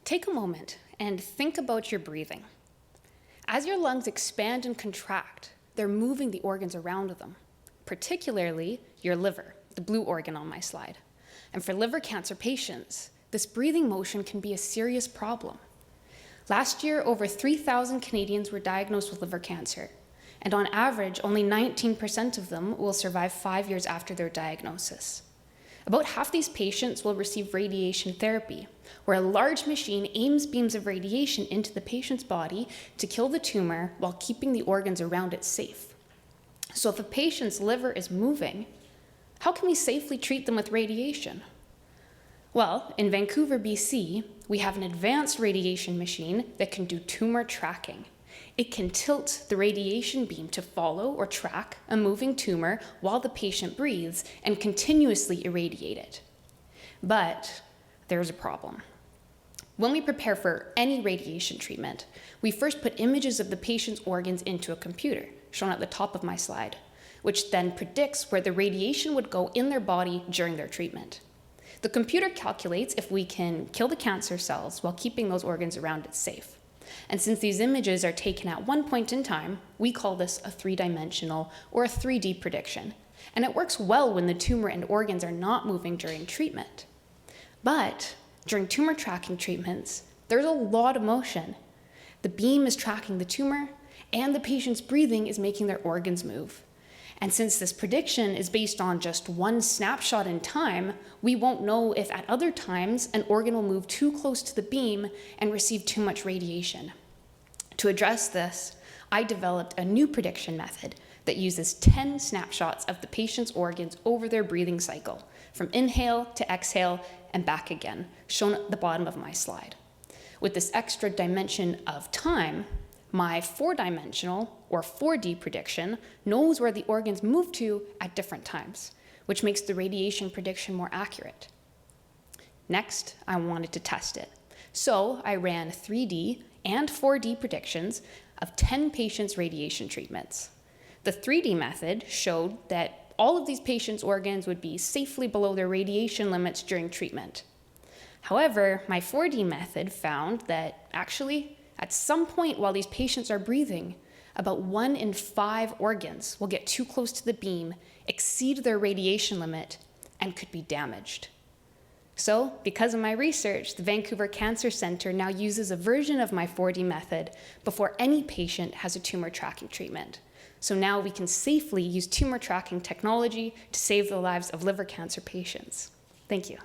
Take a moment and think about your breathing. As your lungs expand and contract, they're moving the organs around them, particularly your liver, the blue organ on my slide. And for liver cancer patients, this breathing motion can be a serious problem. Last year, over 3,000 Canadians were diagnosed with liver cancer, and on average, only 19% of them will survive 5 years after their diagnosis. About half these patients will receive radiation therapy, where a large machine aims beams of radiation into the patient's body to kill the tumor while keeping the organs around it safe. So if a patient's liver is moving, how can we safely treat them with radiation? Well, in Vancouver, BC, we have an advanced radiation machine that can do tumor tracking. It can tilt the radiation beam to follow or track a moving tumor while the patient breathes and continuously irradiate it. But there's a problem. When we prepare for any radiation treatment, we first put images of the patient's organs into a computer, shown at the top of my slide, which then predicts where the radiation would go in their body during their treatment. The computer calculates if we can kill the cancer cells while keeping those organs around it safe. And since these images are taken at one point in time, we call this a three-dimensional or a 3D prediction. And it works well when the tumor and organs are not moving during treatment. But during tumor tracking treatments, there's a lot of motion. The beam is tracking the tumor, and the patient's breathing is making their organs move. And since this prediction is based on just one snapshot in time, we won't know if at other times an organ will move too close to the beam and receive too much radiation. To address this, I developed a new prediction method that uses 10 snapshots of the patient's organs over their breathing cycle, from inhale to exhale and back again, shown at the bottom of my slide. With this extra dimension of time, my 4-dimensional or 4D prediction knows where the organs move to at different times, which makes the radiation prediction more accurate. Next, I wanted to test it. So I ran 3D and 4D predictions of 10 patients' radiation treatments. The 3D method showed that all of these patients' organs would be safely below their radiation limits during treatment. However, my 4D method found that actually, at some point while these patients are breathing, about 1 in 5 organs will get too close to the beam, exceed their radiation limit, and could be damaged. So, because of my research, the Vancouver Cancer Centre now uses a version of my 4D method before any patient has a tumor tracking treatment. So now we can safely use tumor tracking technology to save the lives of liver cancer patients. Thank you.